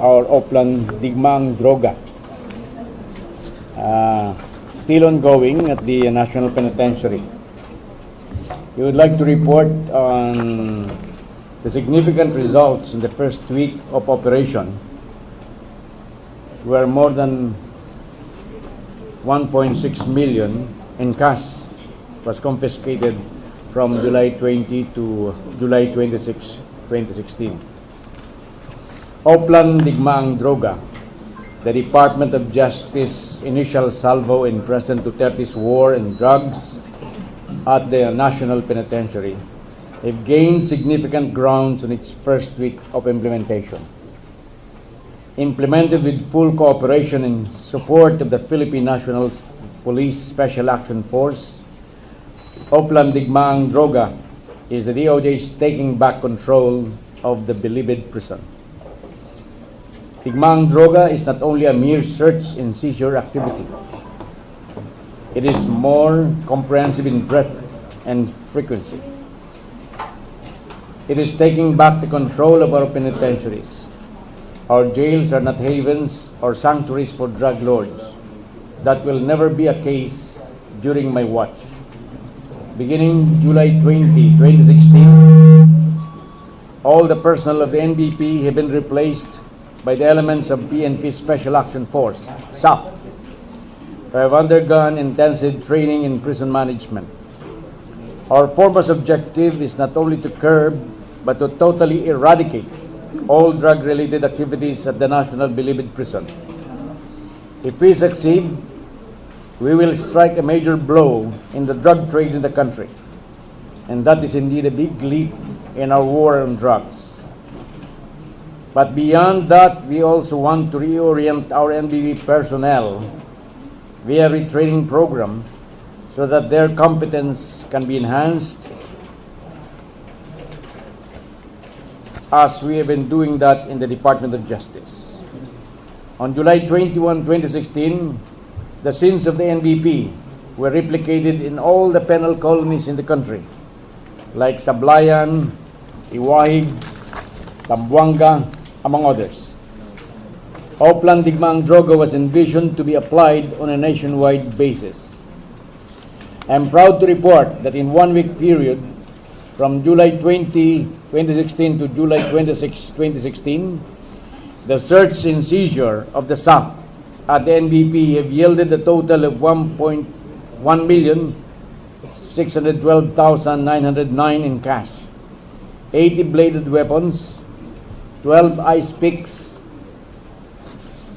our Oplan Digmaang Droga, still ongoing at the National Penitentiary. We would like to report on the significant results in the first week of operation, where more than 1.6 million in cash was confiscated from July 20 to July 26, 2016. Oplan Digmaang Droga, the Department of Justice initial salvo in President Duterte's war on drugs at the National Penitentiary, have gained significant grounds in its first week of implementation. Implemented with full cooperation and support of the Philippine National Police Special Action Force, Oplan Digmaang Droga is the DOJ's taking back control of the beloved prison. Digmaang Droga is not only a mere search and seizure activity. It is more comprehensive in breadth and frequency. It is taking back the control of our penitentiaries. Our jails are not havens or sanctuaries for drug lords. That will never be a case during my watch. Beginning July 20, 2016, all the personnel of the NBP have been replaced by the elements of PNP Special Action Force, SAP, who have undergone intensive training in prison management. Our foremost objective is not only to curb, but to totally eradicate all drug-related activities at the National Beloved Prison. If we succeed, we will strike a major blow in the drug trade in the country. And that is indeed a big leap in our war on drugs. But beyond that, we also want to reorient our NBP personnel via retraining program so that their competence can be enhanced, as we have been doing that in the Department of Justice. On July 21, 2016, the sins of the NBP were replicated in all the penal colonies in the country, like Sablayan, Iwahig, Zamboanga, among others. Oplan Digmaang Droga was envisioned to be applied on a nationwide basis. I am proud to report that in 1 week period, from July 20, 2016 to July 26, 2016, the search and seizure of the SAF at the NBP have yielded a total of 1,612,909 in cash, 80 bladed weapons, 12 ice picks,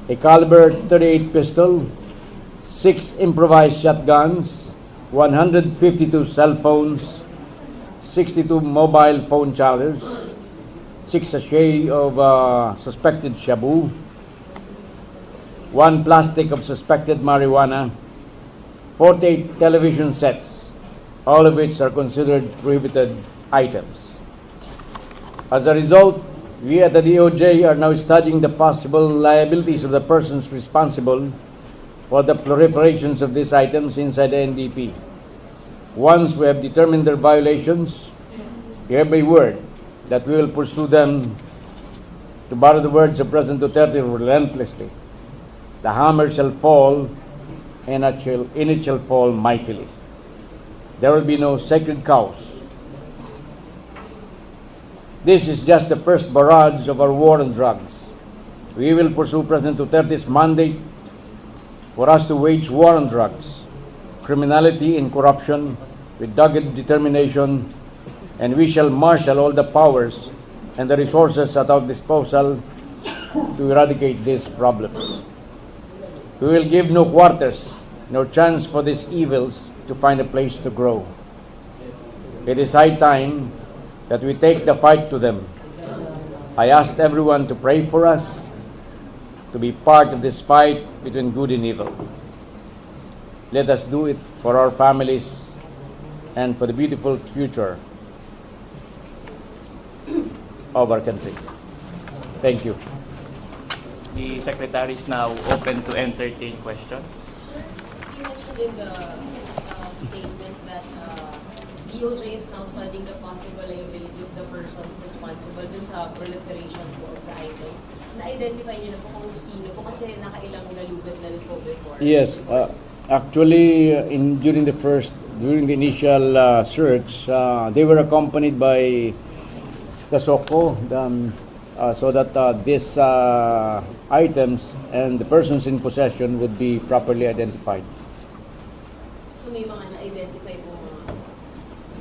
a caliber .38 pistol, 6 improvised shotguns, 152 cell phones, 62 mobile phone chargers, 6 sachets of suspected shabu, 1 plastic of suspected marijuana, 48 television sets, all of which are considered prohibited items. As a result, we at the DOJ are now studying the possible liabilities of the persons responsible for the proliferations of these items inside the NBP. Once we have determined their violations, we have a word that we will pursue them, to borrow the words of President Duterte, relentlessly. The hammer shall fall, and it shall fall mightily. There will be no sacred cows. This is just the first barrage of our war on drugs. We will pursue President Duterte's mandate for us to wage war on drugs, criminality and corruption with dogged determination, and we shall marshal all the powers and the resources at our disposal to eradicate these problems. We will give no quarters, no chance for these evils to find a place to grow. It is high time that we take the fight to them. I asked everyone to pray for us, to be part of this fight between good and evil. Let us do it for our families and for the beautiful future of our country. Thank you. The Secretary is now open to entertain questions. Sir, you mentioned in the statement that DOJ is now studying the possible liability of the persons responsible dun sa proliferation of the items. na-identify niyo na po kung sino po kasi nakailang nalugat na rin po before? Yes, actually, during the initial search, they were accompanied by the SOCO, so that these items and the persons in possession would be properly identified. So may mga na-identify po mga...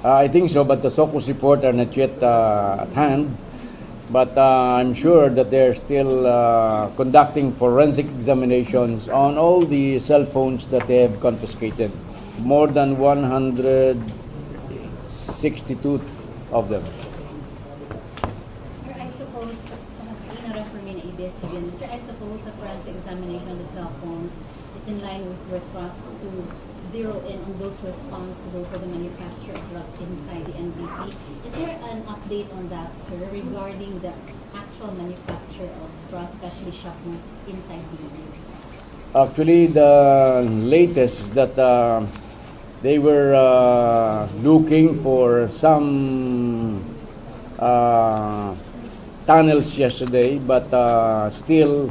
I think so, but the SOCO's report are not yet at hand. But I'm sure that they're still conducting forensic examinations on all the cell phones that they have confiscated. More than 162 of them. Sir, I suppose, Sir, I suppose a forensic examination of the cell phones is in line with your thrust to zero in on those responsible for the manufacture of drugs inside the NBP. Is there an update on that, sir, regarding the actual manufacture of drugs, especially shotgun, inside the NBP? Actually, the latest is that they were looking for some tunnels yesterday, but still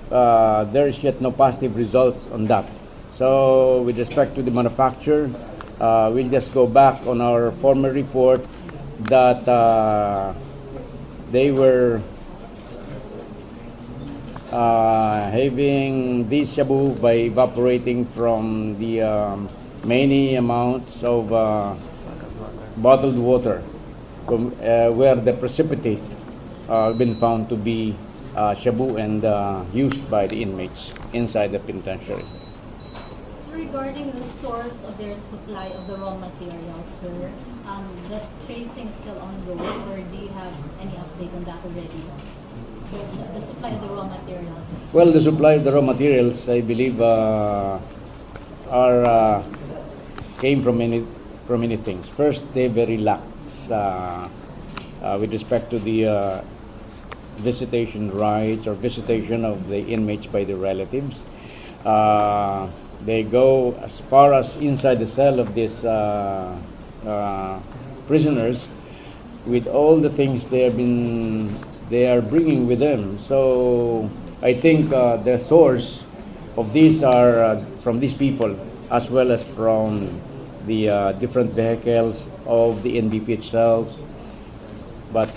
there's yet no positive results on that. So with respect to the manufacturer, we'll just go back on our former report that they were having this shabu by evaporating from the many amounts of bottled water from, where the precipitate been found to be shabu and used by the inmates inside the penitentiary. Regarding the source of their supply of the raw materials, sir, the tracing is still ongoing, or do you have any update on that already? The supply of the raw materials. Well, the supply of the raw materials, I believe, came from many things. First, they very lax with respect to the visitation rights or visitation of the inmates by the relatives. They go as far as inside the cell of these prisoners with all the things they are bringing with them. So I think the source of these are from these people, as well as from the different vehicles of the NBP itself. But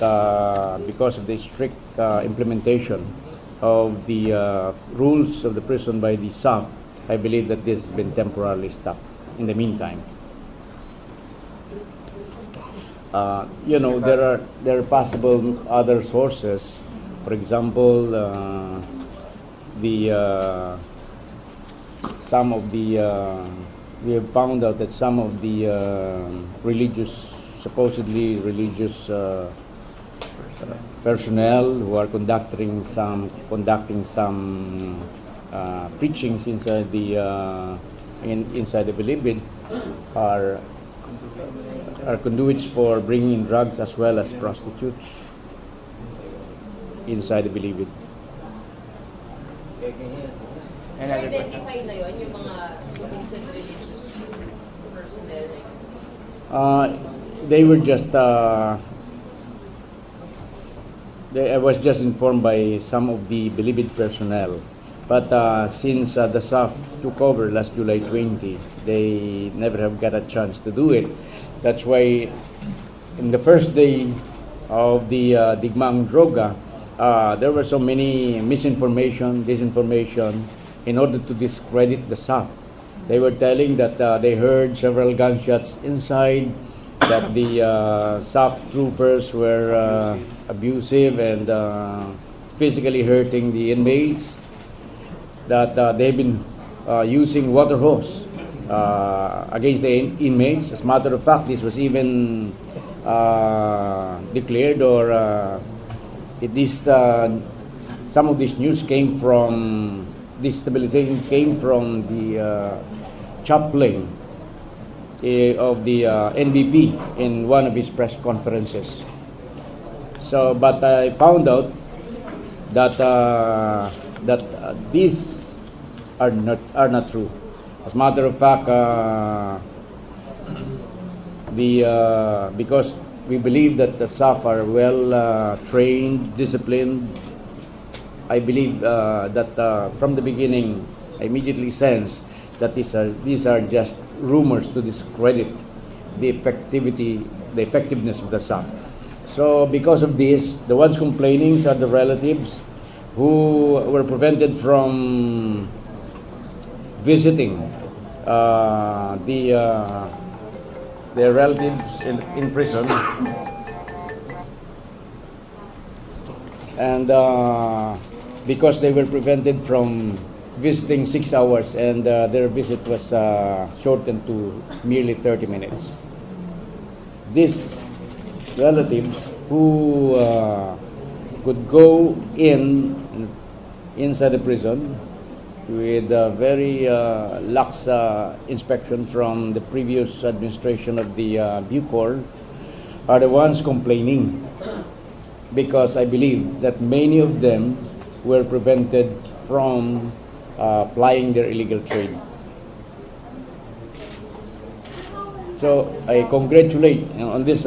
because of the strict implementation of the rules of the prison by the SAC, I believe that this has been temporarily stopped in the meantime. There are possible other sources. For example, some of the we have found out that some of the supposedly religious personnel who are conducting some preachings inside the inside the Bilibid are conduits for bringing in drugs as well as prostitutes inside the Bilibid. Identify na yun yung mga supposed religious personnel? They were just I was just informed by some of the Bilibid personnel. But since the SAF took over last July 20, they never have got a chance to do it. That's why in the first day of the Digmaang Droga, there were so many misinformation, disinformation, in order to discredit the SAF. They were telling that they heard several gunshots inside, that the SAF troopers were abusive and physically hurting the inmates, that they've been using water hose against the inmates. As a matter of fact, this was even declared, or some of this news came from, this stabilization came from the chaplain of the NBP in one of his press conferences. So, but I found out that these are not true. As a matter of fact, because we believe that the SAF are well trained, disciplined, I believe that from the beginning, I immediately sensed that these are just rumors to discredit the effectiveness of the SAC. So because of this, the ones complaining are the relatives who were prevented from visiting their relatives in prison, and because they were prevented from visiting 6 hours, and their visit was shortened to merely 30 minutes. These relatives who could go inside the prison with a very lax inspection from the previous administration of the Bucor are the ones complaining, because I believe that many of them were prevented from plying their illegal trade. So I congratulate on this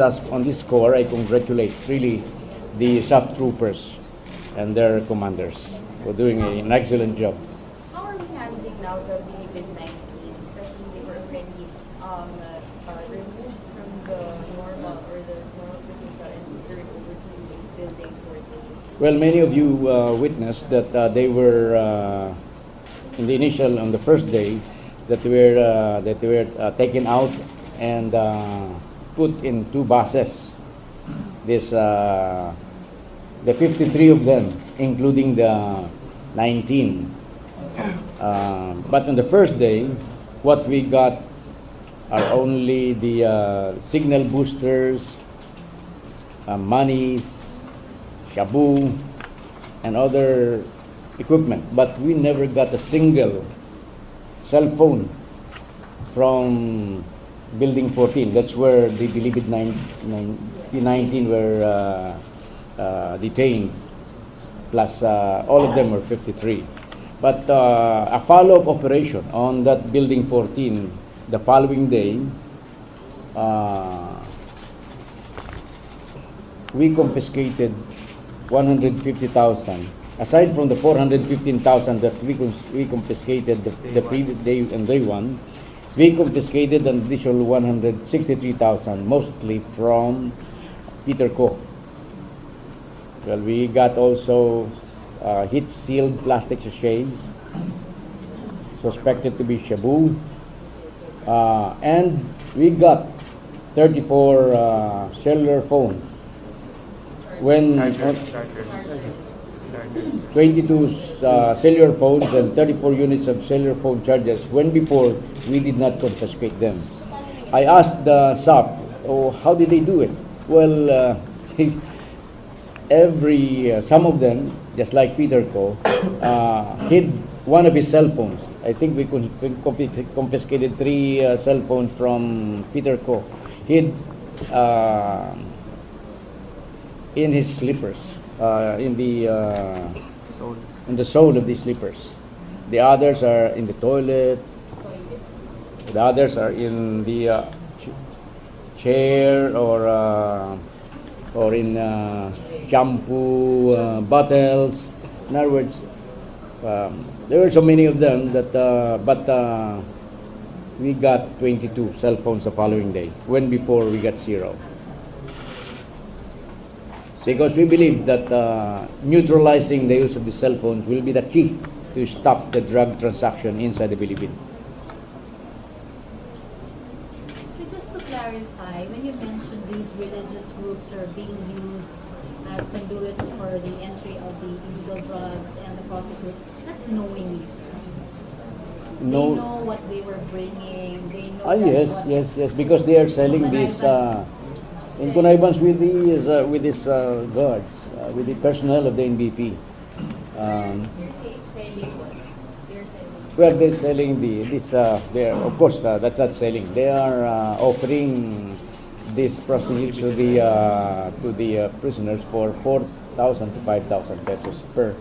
score. I congratulate really the SAP troopers and their commanders for doing an excellent job. How are we handling now the COVID-19, especially they were already removed from the normal business and turned over to building 14? Well, many of you witnessed that they were in the initial, on the first day, that they were taken out and put in 2 buses. The 53 of them, including the 19. But on the first day, what we got are only the signal boosters, monies, shabu, and other equipment. But we never got a single cell phone from Building 14. That's where the believed 19 were detained, plus all of them were 53. But a follow-up operation on that Building 14 the following day, we confiscated 150,000. Aside from the 415,000 that we confiscated the previous day and day one, we confiscated an additional 163,000, mostly from Peter Co. Well, we got also heat-sealed plastic sachets, suspected to be shabu, and we got 34 cellular phones. When 22 cellular phones and 34 units of cellular phone chargers, when before we did not confiscate them. I asked the SAP, oh, how did they do it? Well, some of them, just like Peter Co, hid one of his cell phones. I think we confiscated 3 cell phones from Peter Co. Hid in his slippers, in the sole of the slippers. The others are in the toilet. The others are in the chair or in shampoo bottles. In other words, there were so many of them that, but we got 22 cell phones the following day, when before we got 0. Because we believe that neutralizing the use of the cell phones will be the key to stop the drug transaction inside the Bilibid. So just to clarify, when you mentioned these religious groups are being used as conduits for the entry of the illegal drugs and the prostitutes, that's knowingly, sir. They know what they were bringing. They know. Yes. Because they are selling this in connivance with these guards, with the personnel of the NBP. Well, they're selling of course, that's not selling. They are offering these prostitutes to the prisoners for 4,000 to 5,000 pesos per.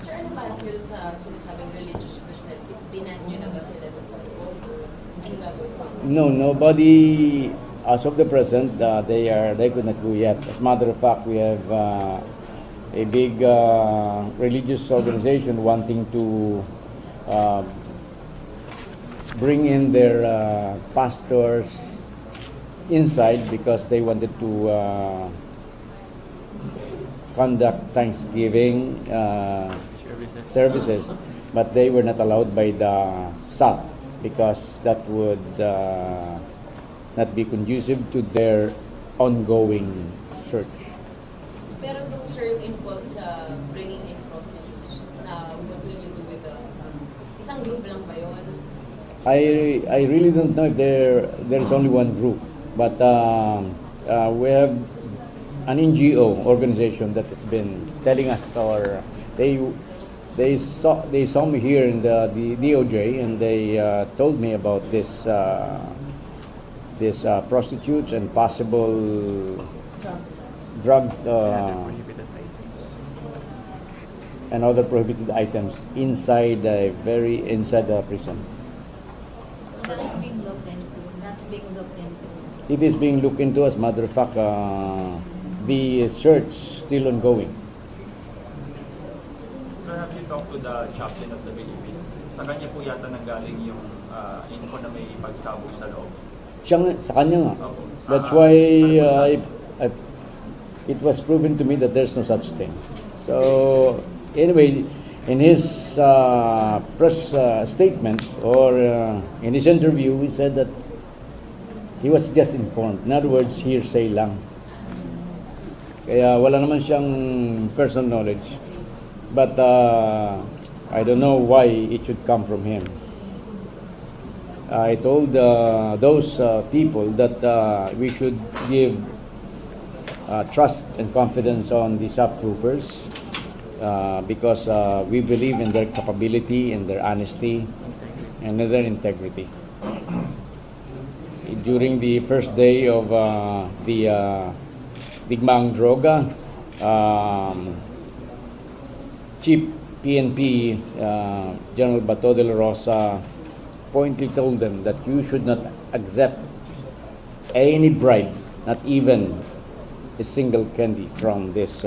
Sir, ano ba yung sa sinasabing religious Christian? Binan nyo na ba sila before? Ano gagawin? No, nobody. As of the present, they could not go yet. As a matter of fact, we have a big religious organization wanting to bring in their pastors inside because they wanted to conduct Thanksgiving services, but they were not allowed by the SAC because that would not be conducive to their ongoing search. Pero kung sir involved sa bringing in prostitutes, what will you do with isang group lang ba yun? I really don't know if there is only one group, but we have an NGO organization that has been telling us, or they saw me here in the DOJ, and they told me about this prostitutes and possible drugs and other prohibited items inside the prison. That's being looked into. That's being looked into. It is being looked into. As a matter of fact, the search still ongoing. Sir, have you talked to the chaplain of the Philippines? Sa kanya po yata nanggaling yung info na may pagsabog sa loob. Sa kanya nga. That's why it was proven to me that there's no such thing. So anyway, in his press statement or in his interview, he said that he was just informed. In other words, hearsay lang. Kaya wala naman siyang personal knowledge. But I don't know why it should come from him. I told those people that we should give trust and confidence on the SAP troopers because we believe in their capability, in their honesty, and in their integrity. During the first day of the Digmaang Droga, Chief PNP General Bato de la Rosa pointedly told them that you should not accept any bribe, not even a single candy from these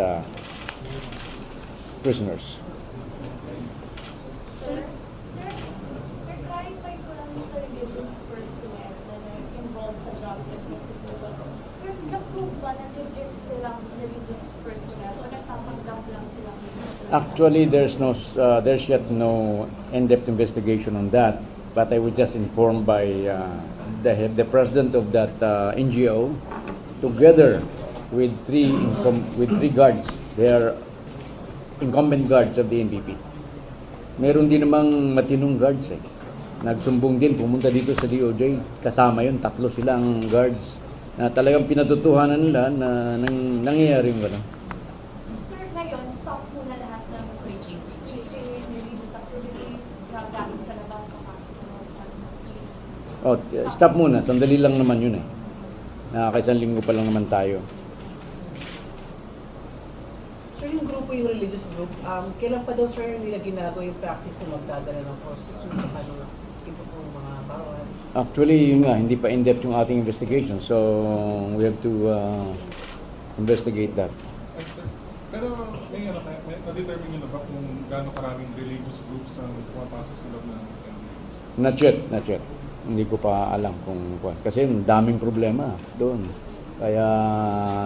prisoners. Sir, clarify ko lang sa religious personnel na involved sa drugs and prostitution. Sir, na-prove ba na legit silang religious personnel o nagpapanggap lang silang religious? Actually, there's yet no in-depth investigation on that. But I was just informed by the president of that NGO, together with three guards. They are incumbent guards of the NBP. Meron din namang matinong guards eh. Nagsumbong din, pumunta dito sa DOJ. Kasama yun, 3 silang guards na talagang pinatutuhanan nila na nangyayari yung gano'n. Sir, ngayon, stop muna lahat ng preaching, religious activities, gamit sa labas, Stop muna, sandali lang naman yun eh. Kaisang linggo pa lang naman tayo. Sir, yung grupo, yung religious group, kailan pa daw, sir, nila ginagawa yung practice na magdadala ng prostitute? Paano nga? Ito po mga bawal. Actually, yun nga, hindi pa in-depth yung ating investigation. So, we have to investigate that. Pero may na-determine nyo na ba kung gaano karaming religious groups ang pumapasok sa loob ng Not yet. Hindi ko pa alam kung kasi daming problema doon. Kaya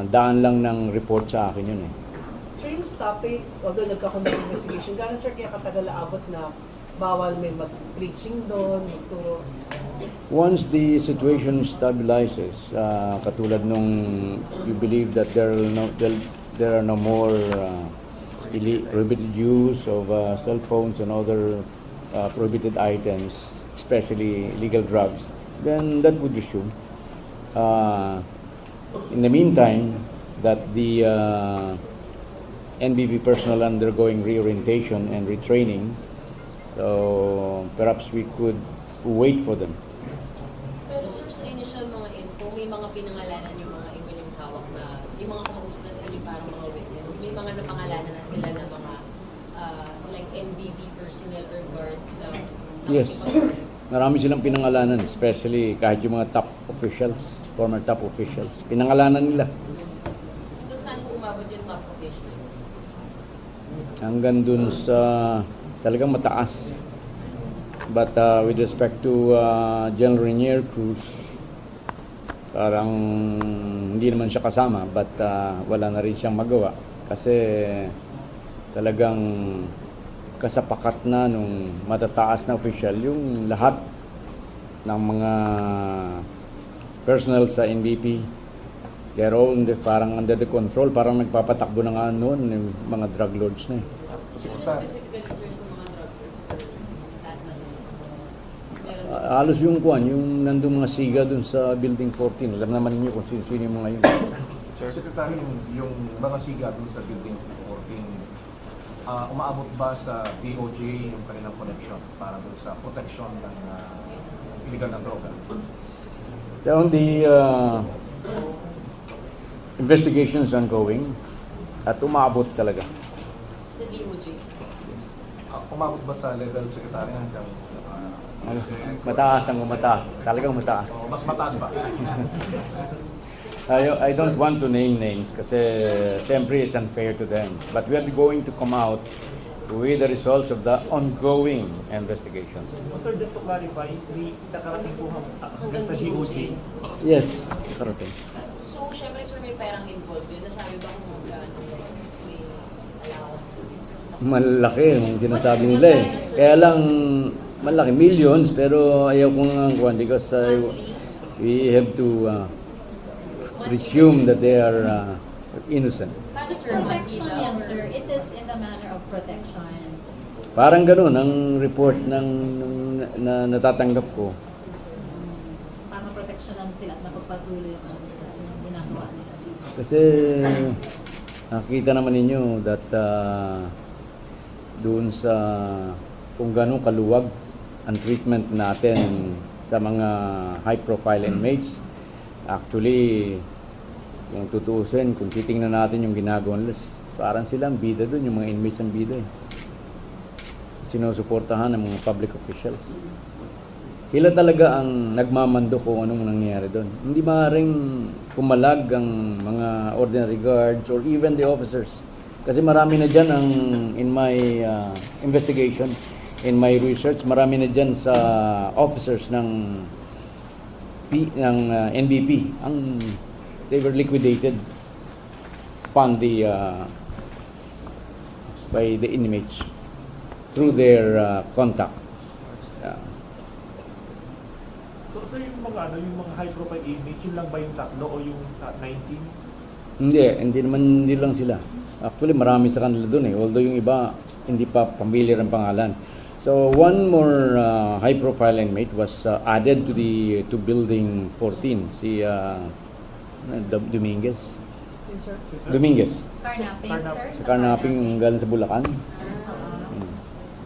daan lang ng report sa akin yun eh. Sir, yung stop although nagkakundak investigation, gano'n sir kaya katagal abot na bawal may mag-preaching doon, magturo? Once the situation stabilizes, katulad nung you believe that there are no more prohibited use of cell phones and other prohibited items, especially illegal drugs, then that would resume. In the meantime, that the NBP personnel undergoing reorientation and retraining, so perhaps we could wait for them. Pero sir, sa initial mga info, may mga pinangalanan yung mga iba yung hawak na, yung mga kausap na sila yung parang mga witness, may mga napangalanan na sila na mga like NBP personnel or guards na Yes. Marami silang pinangalanan, especially kahit yung mga top officials, former top officials. Pinangalanan nila. Kung saan po umabot yung top official? hanggang dun sa talagang mataas. But with respect to General Rainier Cruz, parang hindi naman siya kasama, but wala na rin siyang magawa kasi talagang kasapakat na nung matataas na official yung lahat ng mga personnel sa NBP. They're all parang under the control, parang nagpapatakbo na nga noon yung mga drug lords na eh. Specifically, sir, sa mga drug lords, lahat na sila. Meron Halos yung kuan, yung nandun mga siga dun sa building 14. Alam naman ninyo kung sino yung mga yun. Secretary, yung mga siga dun sa building 14, umaabot ba sa DOJ yung kanilang connection para dun sa protection ng illegal na droga? On the investigations ongoing at umabot talaga. sa DOJ. Umabot ba sa level, Secretary, hanggang Mataas ang mataas. Talagang mataas. mas mataas ba? I don't want to name names kasi siyempre it's unfair to them. But we are going to come out with the results of the ongoing investigation. Sir, just to clarify, may nakarating po hanggang sa DOJ. Yes, karating. So, syempre, sir, may perang involved yun. Nasabi ba kung gaano may allowance? Malaki yung sinasabi nila eh. Kaya lang malaki, millions, pero ayaw ko nga kuhan because we have to presume that they are innocent. Paano, sir? Protection yan, sir. It is in the manner of protection. Parang ganun ang report ng na natatanggap ko. Parang proteksyonan sila at napagpatuloy ang ginagawa nila. Kasi nakita naman ninyo that doon sa kung gano'ng kaluwag ang treatment natin sa mga high-profile inmates. Actually, kung tutuusin, kung titingnan natin yung ginagawa nila, parang silang bida doon, yung mga inmates ang bida eh. Sinusuportahan ng mga public officials. Sila talaga ang nagmamando kung anong nangyayari doon. Hindi maaaring pumalag ang mga ordinary guards or even the officers. Kasi marami na dyan ang, in my investigation, in my research, marami na dyan sa officers ng NBP. They were liquidated upon by the inmates through their contact. So, sir, yung mga high-profile inmates, yun lang ba yung tatlo o yung 19? Hindi lang sila. Actually, marami sa kanila doon eh. Although yung iba, hindi pa familiar ang pangalan. So, one more high-profile inmate was added to building 14, si Dominguez. Dominguez. Carnapping, sir? Sa carnapping galing sa Bulacan.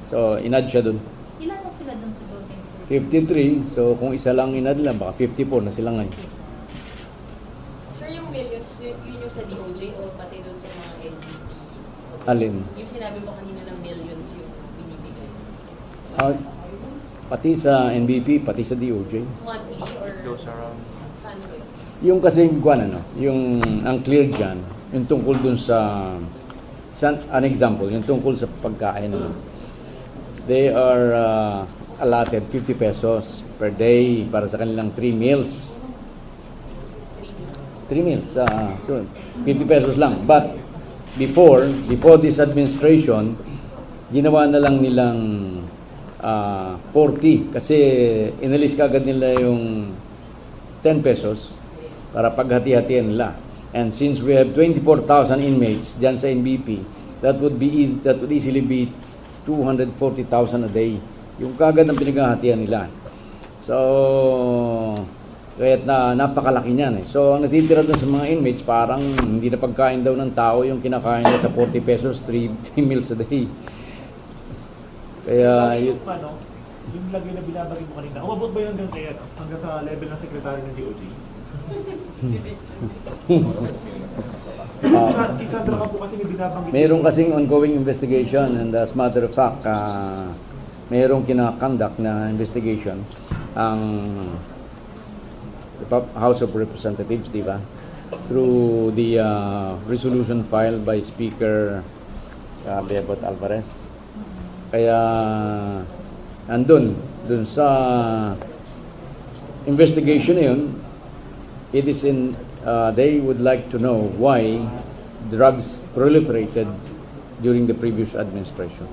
So, inad siya doon. Ilan na sila dun sa building? 53. So, kung isa lang inad lang, baka 54 na sila ngayon. Sir, yung millions, yun yung sa DOJ o pati doon sa mga NBP? Alin? Yung sinabi mo kanina ng millions yung binibigay. Pati sa NBP, pati sa DOJ. Monthly or Goes around. paano yun? Yung kasi yung ang clear dyan, yung tungkol dun sa an example, yung tungkol sa pagkain. They are allotted 50 pesos per day para sa kanilang 3 meals. 3 meals. So, 50 pesos lang. But before this administration, ginawa na lang nilang 40 kasi inalis kagad nila yung 10 pesos para paghati-hatian nila. And since we have 24,000 inmates dyan sa NBP, that would easily be 240,000 a day. Yung kagad ang pinaghahatian nila. So, kaya't napakalaki niyan eh. So, ang natitira doon sa mga inmates, parang hindi na pagkain daw ng tao yung kinakain nila sa 40 pesos, 3 meals a day. Kaya, yung lagay na binabagay mo kanina, umabot ba yun hanggang sa level ng secretary ng DOJ? Si Sandra ka po kasi may binabanggit. Mayroon kasing ongoing investigation and as a matter of fact, mayroong kinakonduct na investigation ang House of Representatives, di ba? Through the resolution filed by Speaker Bebot Alvarez. Kaya andun sa investigation na yun, it is in they would like to know why drugs proliferated during the previous administration.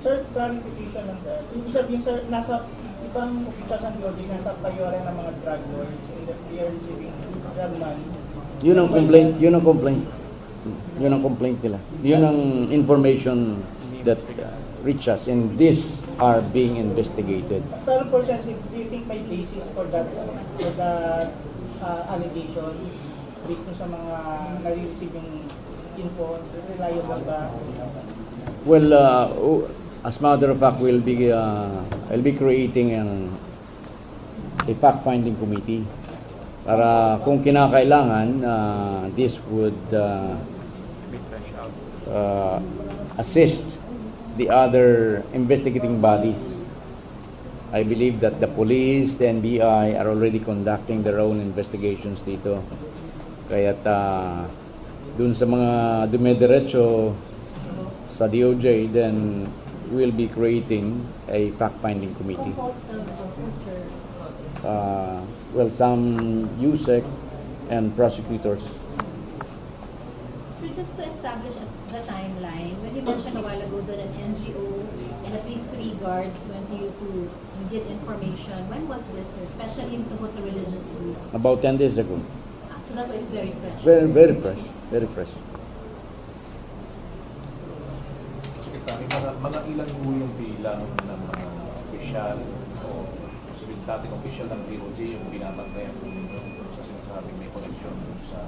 Sir, clarification lang sir. Ibig sabihin sir, nasa ibang officials ng DOJ, nasa tayo rin ng mga drug lords and they are receiving drug money. Yun ang complaint nila. Yun ang information that reach us, and these are being investigated. Pero for sense, do you think may basis for that allegation based sa mga nare-receiving info? Reliable ba? Well, as a matter of fact, I'll be creating a fact-finding committee para kung kinakailangan, this would assist the other investigating bodies. I believe that the police, the NBI are already conducting their own investigations dito. Kaya't dun sa mga dumediretso sa DOJ, then we'll be creating a fact-finding committee. Composed of who, sir? Well, some USEC and prosecutors. So just to establish the timeline, when you mentioned a while ago that an NGO and at least 3 guards went to you to get information, when was this, sir? Especially yung tungkol sa religious groups? About 10 days ago. So that's why it's very fresh. Very, very fresh. Very fresh. Secretary, mga ilan po yung bilang ng mga opisyal o sabihin dating opisyal ng DOJ yung binabantayan po nito sa sinasabing may connection sa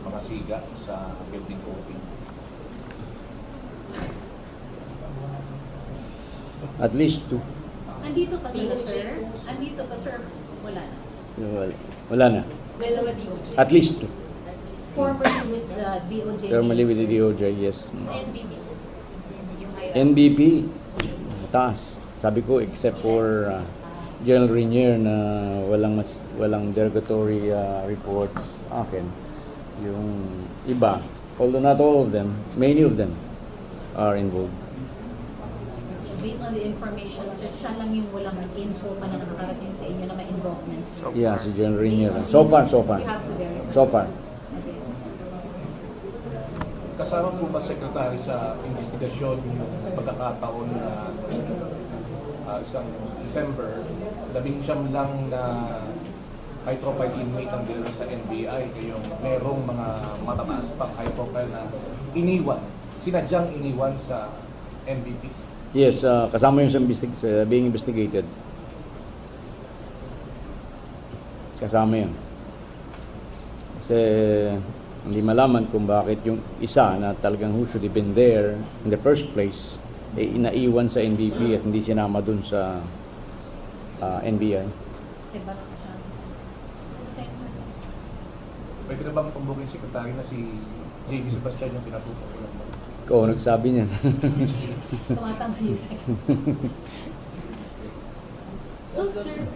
mga siga sa building coping? At least 2. Andito pa sila, sir? Andito pa, sir? Wala na. Wala na. Dalawa DOJ. At least 2. Formerly with the DOJ. Formerly with the DOJ, yes. NBP, sir. Yung higher. NBP, taas. Sabi ko, except for General Rainier na walang derogatory reports akin. Yung iba, although not all of them, many of them are involved. Based on the information, sir, siya lang yung walang info pa na nakakarating sa inyo na may involvements. Yeah, si General Rainier. So far. You have to verify. So far. Okay. Kasama po ba, Secretary, sa investigasyon yung pagkakataon na isang December, 19 lang na high-profile inmate ang dinala sa NBI, kayong merong mga matataas pang high-profile na sinadyang iniwan sa NBP? Yes, kasama yung sa being investigated. Kasama yun. Kasi hindi malaman kung bakit yung isa na talagang who should have been there in the first place, inaiwan sa NBP at hindi sinama dun sa NBI. Sebastian. Pwede na bang pambuking Secretary na si J.D. Sebastian yung pinatutukulan mo? Oo, nagsabi niya. Tumatang si Yusek. So, sir,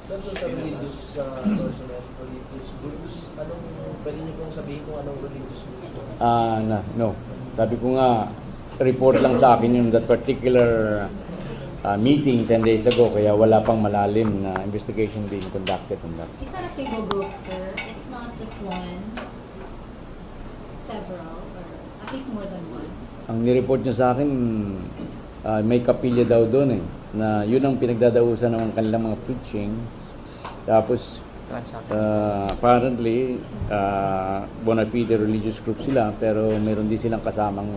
Sa religious personnel, religious groups, anong pwede niyo pong sabihin kung anong religious groups? No. Sabi ko nga, report lang sa akin yung that particular meeting 10 days ago, kaya wala pang malalim na investigation being conducted on that. it's not a single group, sir. It's not just one. Several, or at least more than one. Ang nireport niya sa akin, may kapilya daw doon na yun ang pinagdadausan ng kanilang mga preaching. Tapos, apparently, bona fide religious group sila, pero mayroon din silang kasamang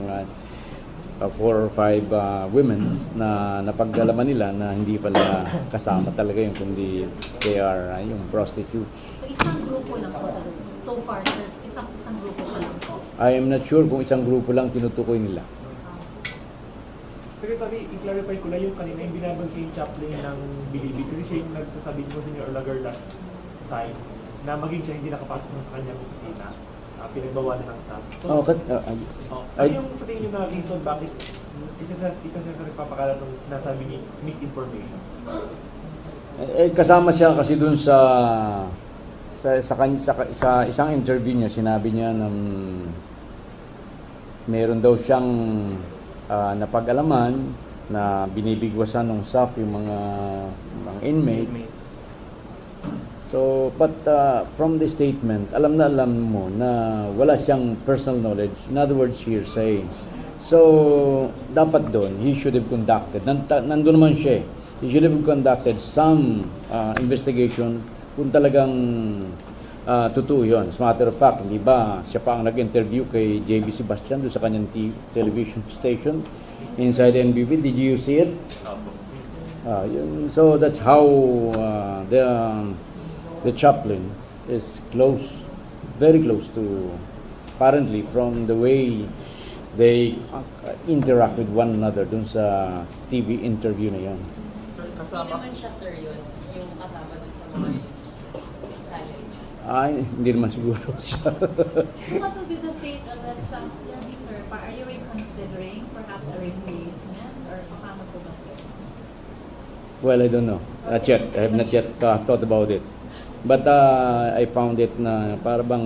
4 or 5 women na napaggalaman nila na hindi pala kasama talaga yung kundi they are yung prostitutes. So, isang grupo lang po talaga. So far, sir, isang grupo pa lang po. I am not sure kung isang grupo lang tinutukoy nila. Secretary, i-clarify ko lang yung kanina yung binabanggit yung chaplain ng Bilibid. Kasi siya yung nagsasabi mo sa inyo earlier last time na maging siya hindi nakapasok sa kanyang opisina. Pinagbawalan ng staff. So, ano yung sa tingin nyo na reason bakit isa siya nagpapakalat ng sinasabi ni misinformation? Kasama siya kasi dun sa isang interview niya, sinabi niya meron daw siyang napag-alaman na binibigwasan ng SAF yung mga inmate. So, but from the statement, alam na alam mo na wala siyang personal knowledge. In other words, hearsay. So, dapat doon, he should have conducted. Nandun naman siya. He should have conducted some investigation kung talagang totoo yun. As a matter of fact, hindi ba siya pa ang nag-interview kay JB Sebastian doon sa kanyang television station inside NBB? Did you see it? So that's how the chaplain is close, very close to, apparently from the way they interact with one another dun sa TV interview na yun. Hindi naman siya, sir, yun, yung kasama dun sa mga salary. Ay, hindi naman siguro siya. So what will be the fate of that chaplain, sir? Are you reconsidering perhaps a replacement or paano po ba, sir? Well, I don't know. Not yet. I have not yet thought about it. But I found it na para bang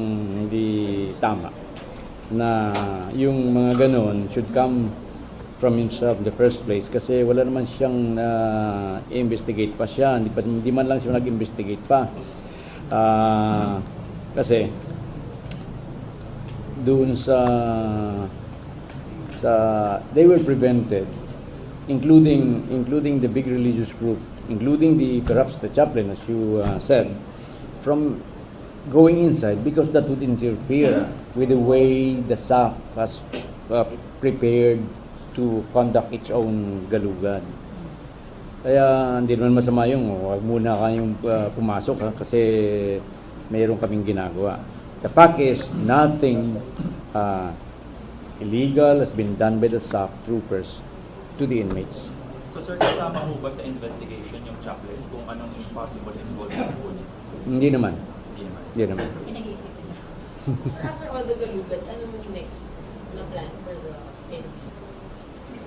hindi tama na yung mga ganon should come from himself in the first place kasi wala naman siyang investigate pa siya. Hindi man lang siya nag-investigate pa. Kasi doon sa they were prevented, including the big religious group, including perhaps the chaplain, as you said, from going inside because that would interfere with the way the SAF has prepared to conduct its own galugan. Kaya hindi naman masama yung huwag muna kayong pumasok kasi mayroon kaming ginagawa. The fact is, nothing illegal has been done by the SAF troopers to the inmates. So sir, kasama mo ba sa investigation yung chaplain kung anong impossible involvement po niya? Hindi naman. Hindi naman. Pinag-iisip nila. Sir, after all the galugat, ano yung next na plan for the NP?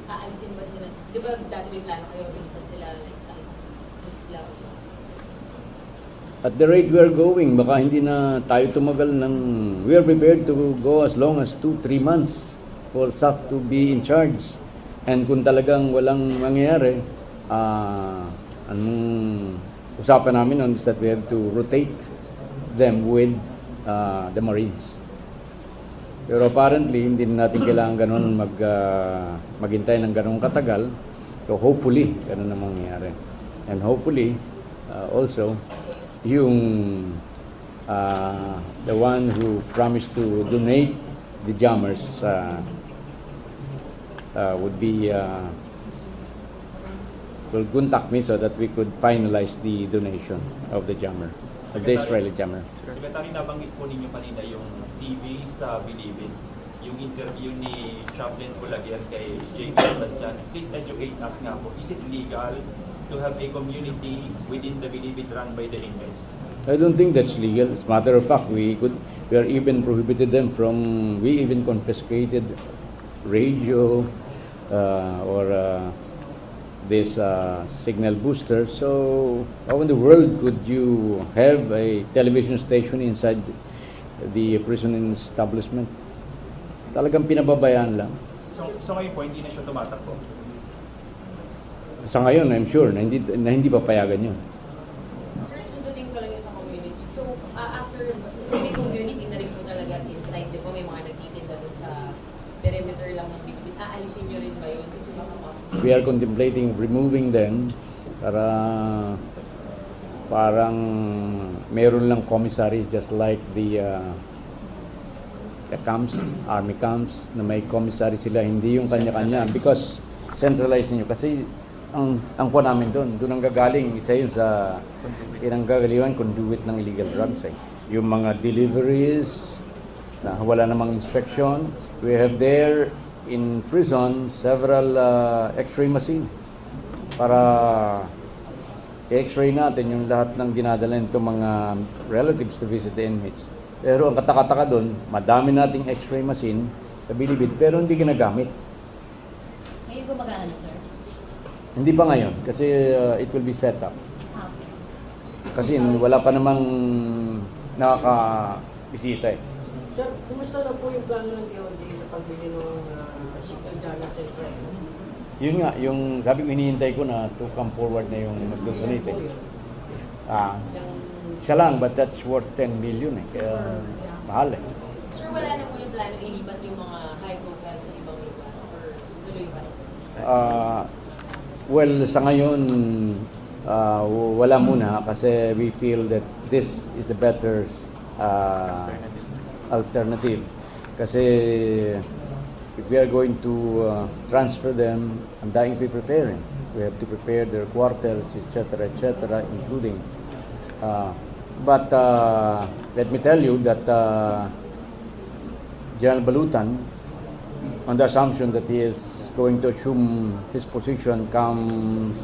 Aalisin ba sila? Di ba dati may plano kayo, binitan sila like, sa Islam? At the rate we are going, baka hindi na tayo tumagal ng... We are prepared to go as long as 2-3 months for SAF to be in charge. And kung talagang walang mangyayari, anong usapan namin on is that we have to rotate them with the Marines. Pero apparently, hindi natin kailangan ganun maghintay ng ganun katagal. So hopefully, ganun na mangyayari. And hopefully, also, yung the one who promised to donate the jammers would be will contact me so that we could finalize the donation of the jammer, of the Israeli jammer. Secretary, nabanggit po ninyo kanina yung TV sa Bilibid, yung interview ni Chaplain Aguirre kay JB Sebastian. Please educate us nga po, is it legal to have a community within the Bilibid run by the inmates? I don't think that's legal. As a matter of fact, we are even prohibited them from, we even confiscated radio or this signal booster. So how in the world could you have a television station inside the prison establishment? Talagang pinababayaan lang. So ngayon po, hindi na siya tumatakbo? Sa ngayon, I'm sure na hindi papayagan yun. Sir, sundutin ko lang yung sa community. So, after, sa may community na rin po talaga inside, di ba may mga nagtitinda doon sa perimeter lang ng Bilibid. Aalisin nyo rin ba yun? Kasi baka possible. We are contemplating removing them para parang meron lang commissary just like the camps, army camps na may commissary sila, hindi yung kanya-kanya because centralized ninyo kasi ang po namin doon ang gagaling, isa yun sa pinanggagaliwan conduit ng illegal drugs yung mga deliveries na wala namang inspection. We have there in prison several x-ray machine para i-x-ray natin yung lahat ng dinadala nito mga relatives to visit the inmates. Pero ang katakataka doon, madami nating x-ray machine sa Bilibid pero hindi ginagamit. Ngayon gumagana na, sir? Hindi pa ngayon kasi it will be set up. Kasi wala pa namang nakakabisita Sir, kumusta na po yung plano ng DOJ sa pagbili ng physical data sa Israel? Yun nga, yung sabi ko, hinihintay ko na to come forward na yung mag-donate eh. Isa lang, but that's worth 10 million eh. Kaya mahal eh. Sir, wala na po yung plano ilipat yung mga high profile sa ibang lugar or tuloy ba? Well, sa ngayon, wala muna kasi we feel that this is the better alternative. Kasi if we are going to transfer them, ang daing preparing. We have to prepare their quarters, etc., including. But let me tell you that General Balutan, on the assumption that he is going to assume his position come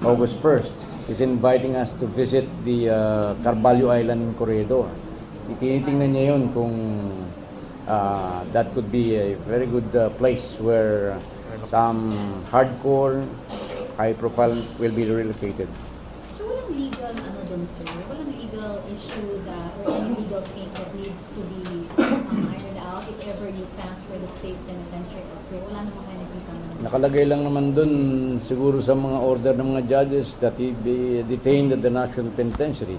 August 1st, is inviting us to visit the Carvalho Island corridor. Tinitingnan niya yun kung that could be a very good place where some hardcore, high-profile will be relocated. So walang legal dun, sir? Walang legal issue or any legal thing that needs to be ironed out if ever you transfer the state penitentiary elsewhere? Wala naman kayo nakita naman. Nakalagay lang naman dun siguro sa mga order ng mga judges that he be detained at the National Penitentiary.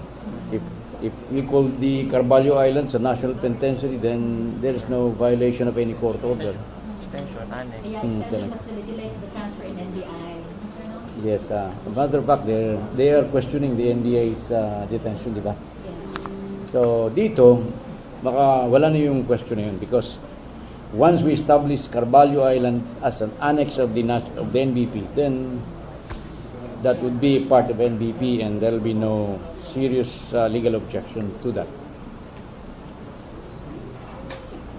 If we call the Carvalho Islands a National Penitentiary, then there is no violation of any court order. Extension, annex. Yeah, extension facility like the transfer in NBI. Sir, no? Yes, as a matter of fact, they are questioning the NDA's detention, di ba? Yeah. So dito, baka wala na yung question na yun because once we establish Carvalho Island as an annex of the NBP, then that would be part of NBP and there will be no serious legal objection to that.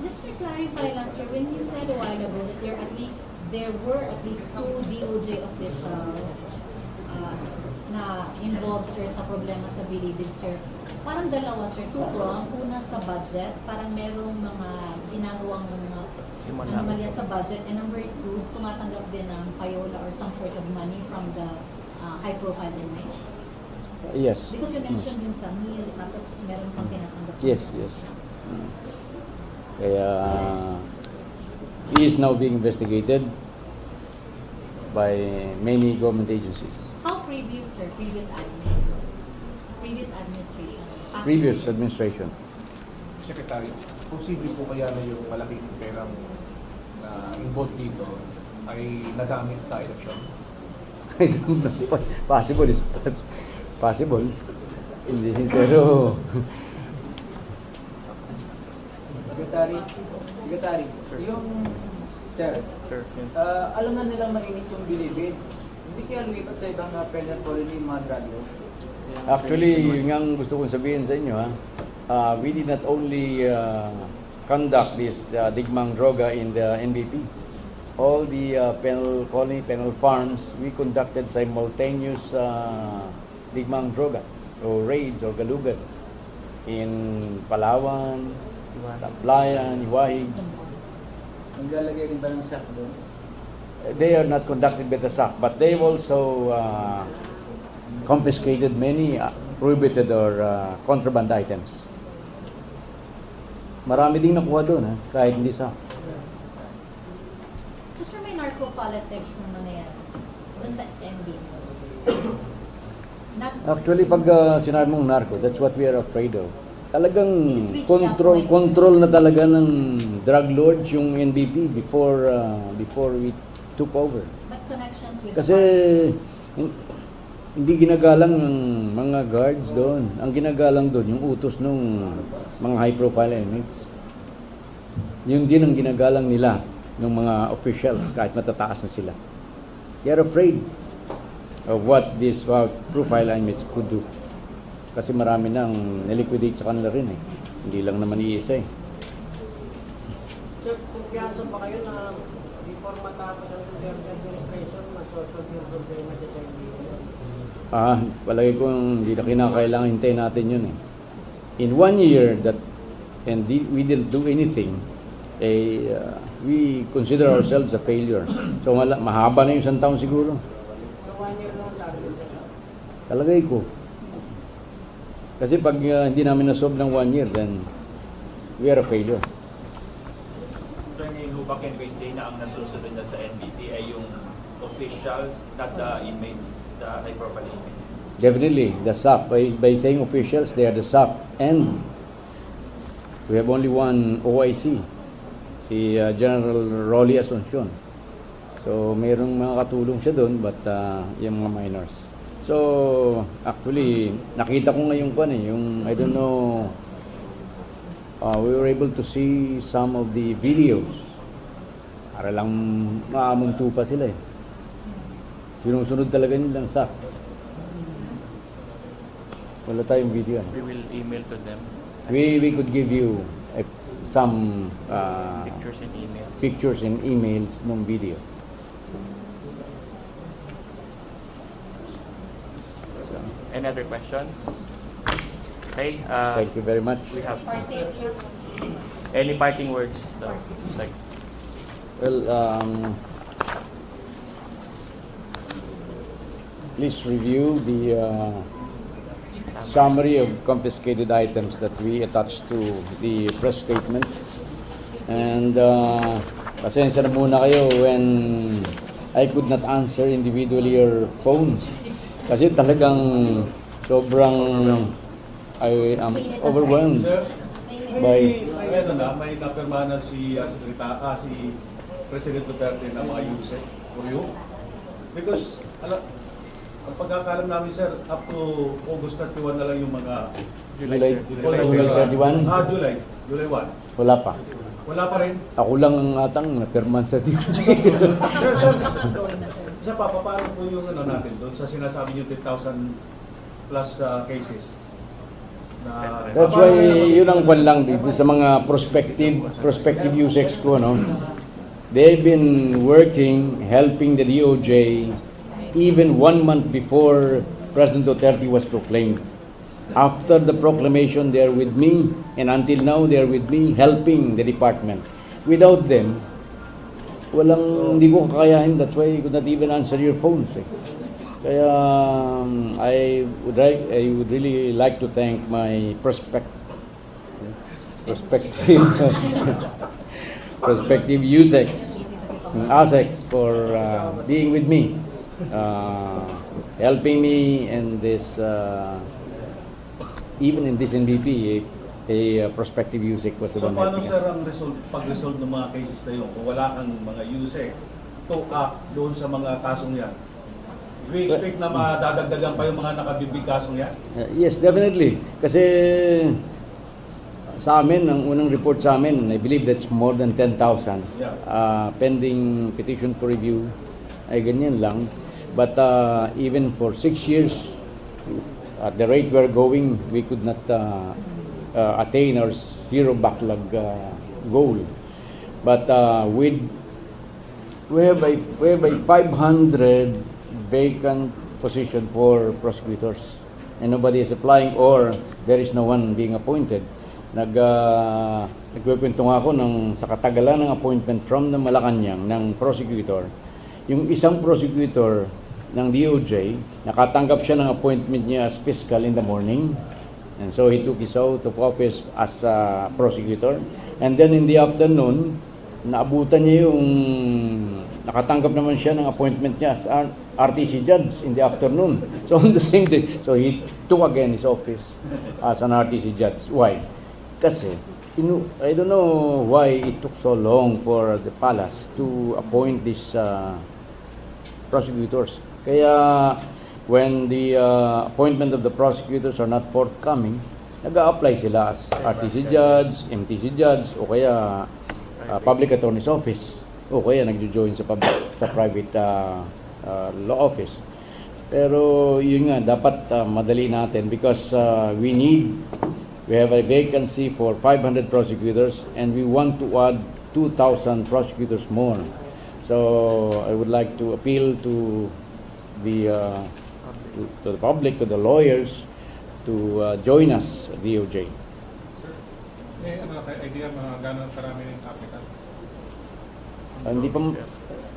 Just to clarify lang, sir, when you said a while ago that there were at least 2 DOJ officials na involved, sir, sa problema sa Bilibid, sir. Parang dalawa, sir. 2 wrong. Una sa budget, parang merong mga ginagawang mga anomalya sa budget. And number 2, tumatanggap din ng payola or some sort of money from the high-profile inmates. Yes. Because you mentioned yung sa meal, tapos meron kang tinatanggap. Yes. Kaya he is now being investigated by many government agencies. How previous, sir? Previous administration? Previous administration. Secretary, posible po kaya na yung malaking perang na involved dito ay nagamit sa election? I don't know. Possible is possible. Hindi, pero Secretary, yung sir, alam na nilang mainit yung Bilibid. Hindi kaya lumipat sa ibang penal colony yung mga drug lord? actually, yun ang gusto kong sabihin sa inyo. We did not only conduct this digmang droga in the NBP. All the penal colony, penal farms, we conducted simultaneous digmang droga or raids or galugan in Palawan, Sablayan, Iwahig. Maglalagay rin ba ng SAC doon? They are not conducted by the SAC, but they've also confiscated many prohibited or contraband items. Marami ding nakuha doon, kahit hindi SAC. So, sir, may narco-politics na mangyayari doon sa SMB. Actually, pag sinabi mong narco, that's what we are afraid of. Talagang control na talaga ng drug lords yung NBP before we took over. But connections with Kasi hindi ginagalang ng mga guards doon. Ang ginagalang doon, yung utos ng mga high-profile inmates. Yun din ang ginagalang nila ng mga officials kahit matataas na sila. They are afraid of what these profile inmates could do. Kasi marami nang niliquidate sa kanila rin eh. Hindi lang naman iisa eh. Sir, kumpiyansa pa kayo na before matapos ang Duterte administration, masosod yung problema dito sa NBP? Palagi ko hindi na kinakailangan hintayin natin yun eh. In 1 year we didn't do anything, we consider ourselves a failure. So mahaba na yung 1 taon siguro. So 1 year lang target. Talagay ko. Kasi pag hindi namin nasolve ng 1 year, then we are a failure. So ngayon ho ba can we say na ang nasusunod na sa NBP ay yung officials, not the inmates, the high-profile inmates? Definitely, the SAP. By saying officials, they are the SAP. And we have only one OIC, si General Rolly Asuncion. So, mayroong mga katulong siya doon, but yung mga minors. So, actually, nakita ko ngayon yung, I don't know, we were able to see some of the videos. Para lang maamunto pa sila eh. Sinusunod talaga nilang SAP. Wala tayong video. We will email to them. We could give you some Pictures and emails. ng video. So, Any other questions? Okay. thank you very much. We have any parting words? No. Like, Well, please review the summary of confiscated items that we attached to the press statement. And pasensya na muna kayo when I could not answer individually your phones. Kasi talagang sobrang I am overwhelmed by... May napirma na si President Duterte na mga USEC for you? Because, ang pagkakalam namin, sir, up to August 31 na lang yung mga... July 31? July 1. Wala pa. Wala pa rin. Ako lang ang atang napirman sa DOJ. Isa pa, paano po yung natin doon sa sinasabi niyo 10,000 plus cases? That's why yun ang kwan lang dito sa mga prospective USECs ko, no? They've been working, helping the DOJ even 1 month before President Duterte was proclaimed. After the proclamation, they are with me, and until now, they are with me, helping the department. Without them, hindi ko kakayahin. That's why I could not even answer your phones. Kaya I would really like to thank my prospective USECs, ASECs for being with me, helping me in this, even in this NBP, a prospective USEC was the one paano, helping sir, us. ang pag-resolve ng mga cases na yun kung wala kang mga USEC to act doon sa mga kasong yan? We expect na madadagdagan pa yung mga nakabibig kasong yan? Yes, definitely. Kasi sa amin, ang unang report sa amin, I believe that's more than 10,000. Yeah. Pending petition for review, ay ganyan lang. But even for 6 years, at the rate we're going, we could not attain our zero backlog goal. But we have a 500 vacant position for prosecutors, and nobody is applying or there is no one being appointed. Nagkukwento nga ako sa katagalan ng appointment from the Malacanang ng prosecutor. Yung isang prosecutor ng DOJ, nakatanggap siya ng appointment niya as fiscal in the morning, and so he took his oath of office as a prosecutor, and then in the afternoon, naabutan niya yung nakatanggap naman siya ng appointment niya as RTC judge in the afternoon. So on the same day, so he took again his office as an RTC judge. Why? Kasi, I don't know why it took so long for the palace to appoint these prosecutors. Kaya, when the appointment of the prosecutors are not forthcoming, nag-a-apply sila as RTC judge, MTC judge, o kaya public attorney's office, o kaya nagjo-join sa private law office. Pero yun nga, dapat madali natin because we have a vacancy for 500 prosecutors and we want to add 2,000 prosecutors more. So I would like to appeal to the public, to the lawyers, to join us at DOJ. May idea mga gano'ng karami ng applicants?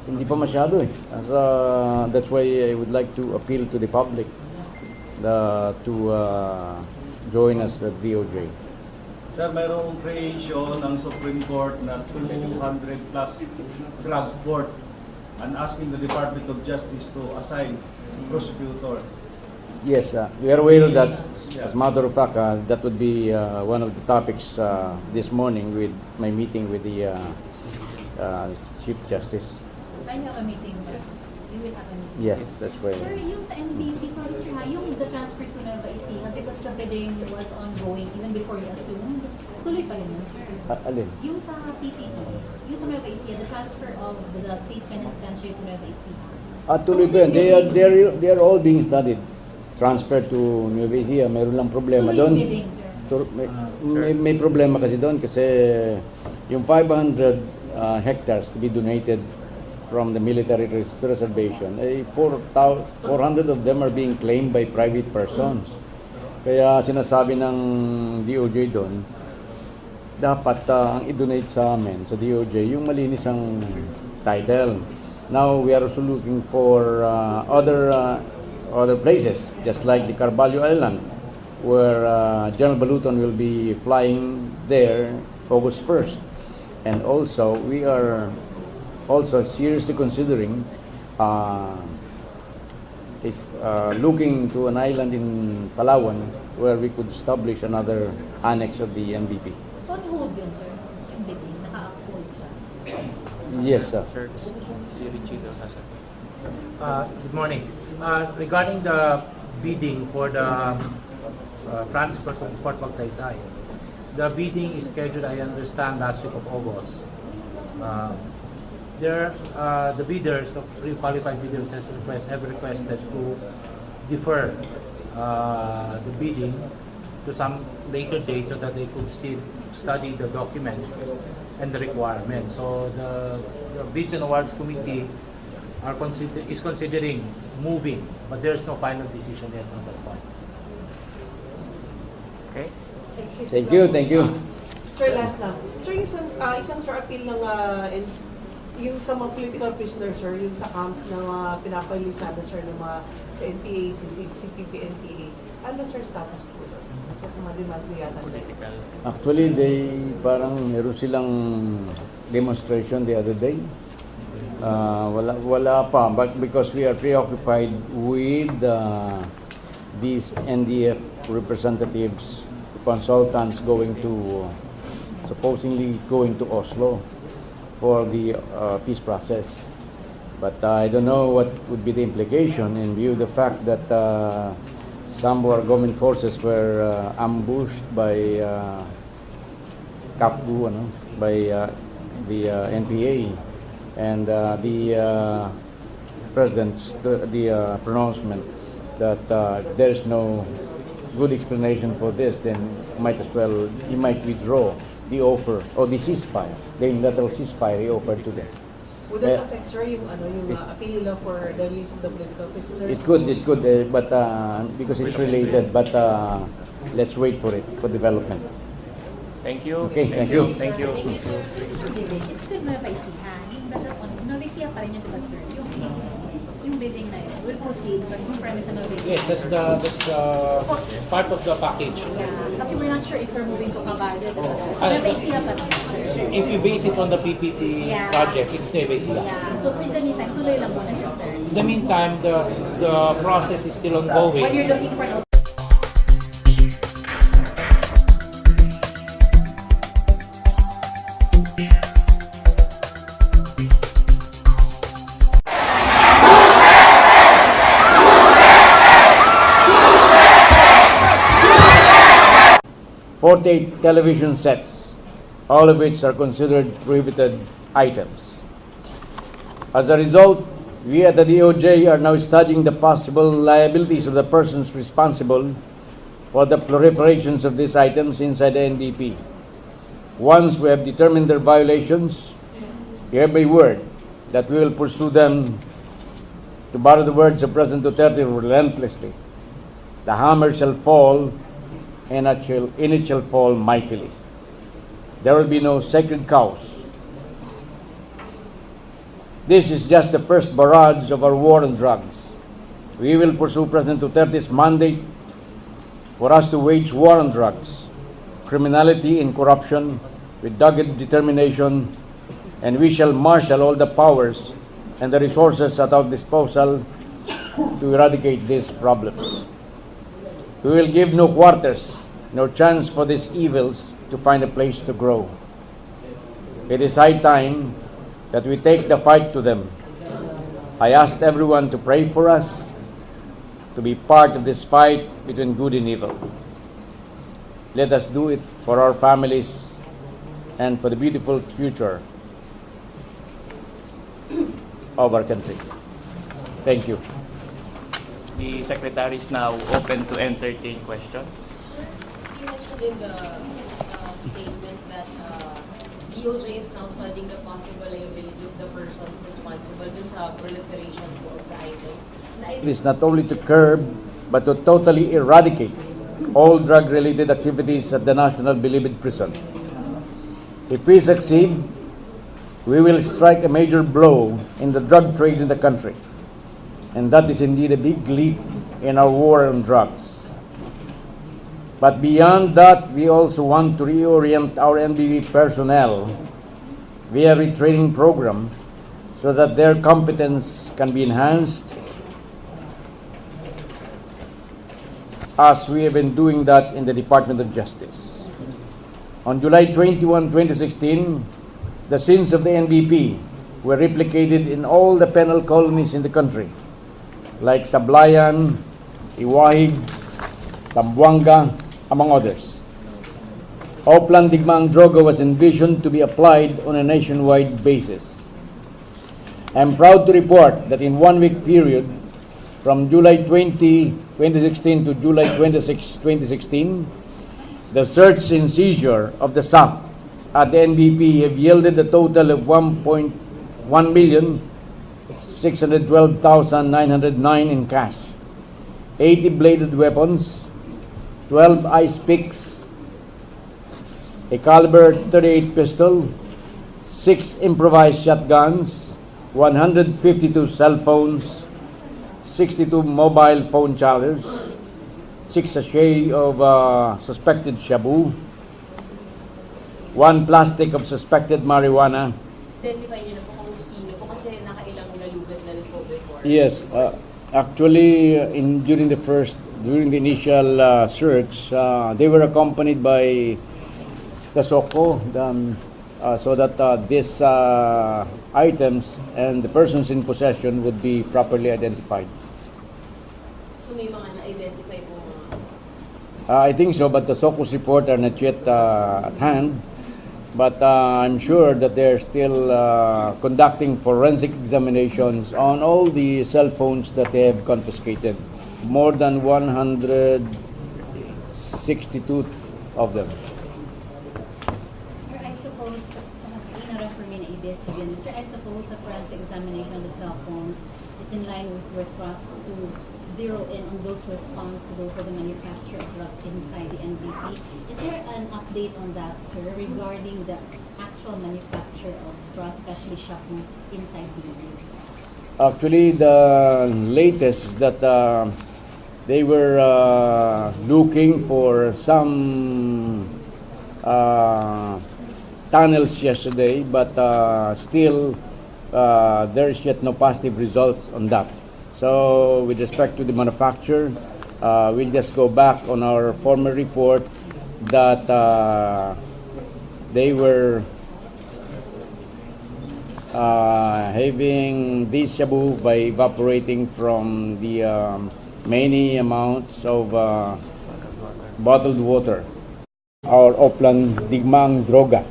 Hindi pa masyado eh. That's why I would like to appeal to the public to join us at DOJ. Sir, mayroong creation ng Supreme Court na 200 plus drug court and asking the Department of Justice to assign prosecutor. Yes, we are aware of that. As a matter of fact, that would be one of the topics this morning with my meeting with the Chief Justice. I have a meeting. We will have a meeting. Yes, that's why. Sir, yung sa NBP, sorry sir ha, yung the transfer to Nueva Ecija, because the bidding was ongoing even before you assumed, tuloy pa rin yun, sir. Alin? Yung sa PPP, yung sa Nueva Ecija, the transfer of the state penitentiary to Nueva Ecija. Tuloy pa yun. They are all being studied. Transfer to Nueva Ecija, mayroon lang problema doon. Bidding, sir. May problema kasi doon kasi yung 500 hectares to be donated from the military reservation, 400 of them are being claimed by private persons. Kaya sinasabi ng DOJ doon, dapat ang i-donate sa amin, sa DOJ, yung malinis ang title. Now, we are also looking for other places, just like the Carvalho Island, where General Baluton will be flying there August 1st. And also, we are also seriously considering looking to an island in Palawan where we could establish another annex of the MVP. So, on hold yun, sir? Yung bidding, naka-hold siya? Yes, sir. Good morning. Regarding the bidding for the transfer to Fort Magsaysay, the bidding is scheduled, I understand, last week of August. The bidders, the pre-qualified bidders have requested to defer the bidding to some later date so that they could still study the documents and the requirements. So the Bids and Awards Committee is considering moving, but there's no final decision yet on that point. Okay. Thank you. Sir, last lang. Sir, isang sir appeal ng yung sa mga political prisoners, sir, yung sa camp ng pinapalisada, sir, ng mga sa NPA, CPP, NPA. Ano, sir, status po doon? Sa mga demands yata. Actually, parang meron silang demonstration the other day. Wala pa, but because we are preoccupied with these NDF representatives, consultants supposedly going to Oslo for the peace process. But I don't know what would be the implication in view of the fact that some of our government forces were ambushed by CAPGU, by the NPA, and the President's pronouncement that there is no good explanation for this, then he might withdraw the offer or the ceasefire, the unilateral ceasefire he offered to them. Would that affect, sir, yung appeal for the release of the political prisoners? It could, but because it's related, but let's wait for it, for development. Thank you. Okay, thank you. Thank you. It's still Nueva Ecija. Nueva Ecija pa rin yung diba, sir? Yung bidding na yun will proceed, but yung premise na Nueva Ecija. Yes, that's the part of the package. Yeah, kasi we're not sure if we're moving to Caballo. So Nueva Ecija pa rin, sir. If you base it on the PPP project, it's Nueva Ecija. Yeah, so for the meantime, tuloy lang muna yun, sir. In the meantime, the process is still ongoing. While you're looking for an 48 television sets, all of which are considered prohibited items. As a result, we at the DOJ are now studying the possible liabilities of the persons responsible for the proliferations of these items inside the NDP. Once we have determined their violations, we have a word that we will pursue them, to borrow the words of President Duterte, relentlessly. The hammer shall fall, and it shall fall mightily. There will be no sacred cows. This is just the first barrage of our war on drugs. We will pursue President Duterte's mandate for us to wage war on drugs, criminality and corruption with dogged determination, and we shall marshal all the powers and the resources at our disposal to eradicate these problems. We will give no quarters, no chance for these evils to find a place to grow. It is high time that we take the fight to them. I asked everyone to pray for us, to be part of this fight between good and evil. Let us do it for our families and for the beautiful future of our country. Thank you. The Secretary is now open to entertain questions. Sir, you mentioned in the statement that DOJ is now studying the possible liability of the persons responsible dun sa proliferation of the items. It is not only to curb, but to totally eradicate all drug-related activities at the National Bilibid Prison. If we succeed, we will strike a major blow in the drug trade in the country. And that is indeed a big leap in our war on drugs. But beyond that, we also want to reorient our NBB personnel via retraining program so that their competence can be enhanced, as we have been doing that in the Department of Justice. On July 21, 2016, the sins of the NBP were replicated in all the penal colonies in the country, like Sablayan, Iwahig, Zamboanga, among others. Oplan Digmaang Droga was envisioned to be applied on a nationwide basis. I am proud to report that in 1 week period, from July 20, 2016 to July 26, 2016, the search and seizure of the SAF at the NBP have yielded a total of 1,612,909 in cash, 80 bladed weapons, 12 ice picks, a caliber .38 pistol, 6 improvised shotguns, 152 cell phones, 62 mobile phone chargers, 6 sachets of suspected shabu, 1 plastic of suspected marijuana. Identify niyo na po kung sino po kasi nakailang nalugat na rin po before. Yes, actually, during the initial search, they were accompanied by the SOCO, so that these items and the persons in possession would be properly identified. So may mga na-identify po mga... I think so, but the SOCO's report are not yet at hand. But I'm sure that they're still conducting forensic examinations on all the cell phones that they have confiscated. More than 162 of them. Sir, I suppose, Sir, I suppose a forensic examination of the cell phones is in line with your thrust to zero in on those responsible for the manufacture of drugs inside the NBP. Is there an update on that, sir, regarding the actual manufacture of drugs, especially shopping inside the NBP? Actually, the latest is that they were looking for some tunnels yesterday, but still there is yet no positive results on that. So with respect to the manufacture, we'll just go back on our former report that they were having this shabu by evaporating from the many amounts of bottled water. Our Oplan Digmaang Droga,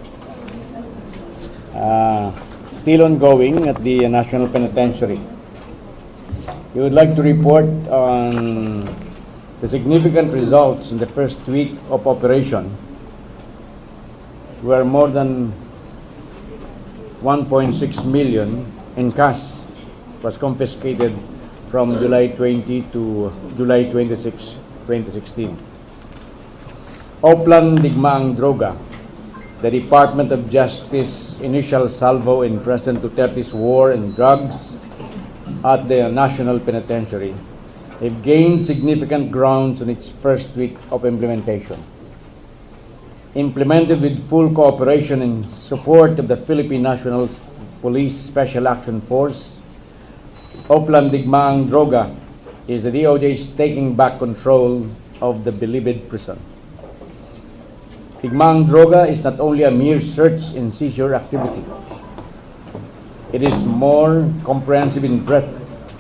still ongoing at the National Penitentiary. We would like to report on the significant results in the first week of operation, where more than 1.6 million in cash was confiscated from July 20 to July 26, 2016. Oplan Digmaang Droga, the Department of Justice initial salvo in President Duterte's war on drugs at the National Penitentiary, have gained significant grounds on its first week of implementation. implemented with full cooperation and support of the Philippine National Police Special Action Force, Oplan Digmaang Droga is the DOJ's taking back control of the Bilibid prison. Digmaang Droga is not only a mere search and seizure activity. It is more comprehensive in breadth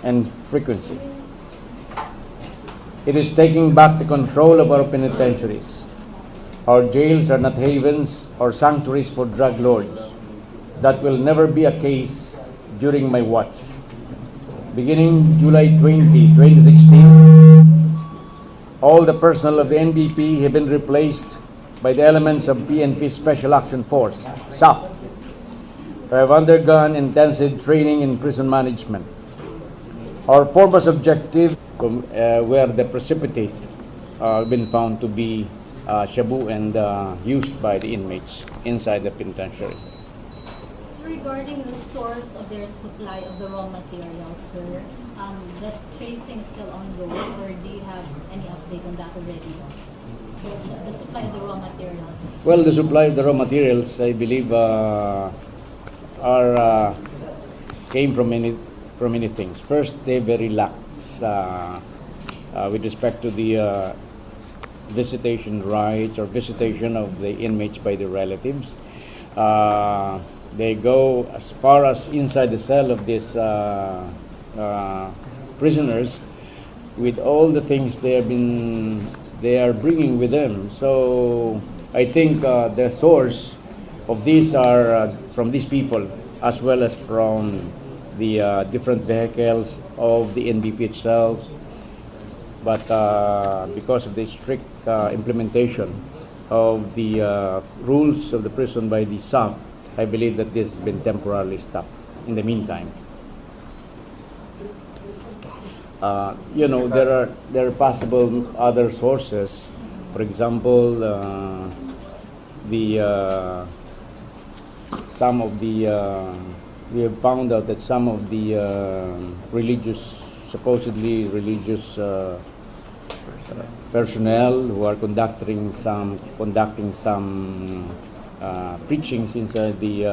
and frequency. It is taking back the control of our penitentiaries. Our jails are not havens or sanctuaries for drug lords. That will never be a case during my watch. Beginning July 20, 2016, all the personnel of the NBP have been replaced by the elements of PNP Special Action Force, SAP, who have undergone intensive training in prison management. Our foremost objective, where the precipitate been found to be shabu and used by the inmates inside the penitentiary. So regarding the source of their supply of the raw materials, sir, the tracing is still ongoing, or do you have any update on that already? The supply of the raw materials. Well, the supply of the raw materials, I believe, came from many things. First, they very lax with respect to the visitation rights or visitation of the inmates by the relatives. They go as far as inside the cell of these prisoners with all the things they are bringing with them. So I think the source of these are from these people, as well as from the different vehicles of the NBP itself. But because of the strict implementation of the rules of the prison by the SAP, I believe that this has been temporarily stopped in the meantime. There are possible other sources. For example, we have found out that some of the supposedly religious personnel who are conducting some preachings inside the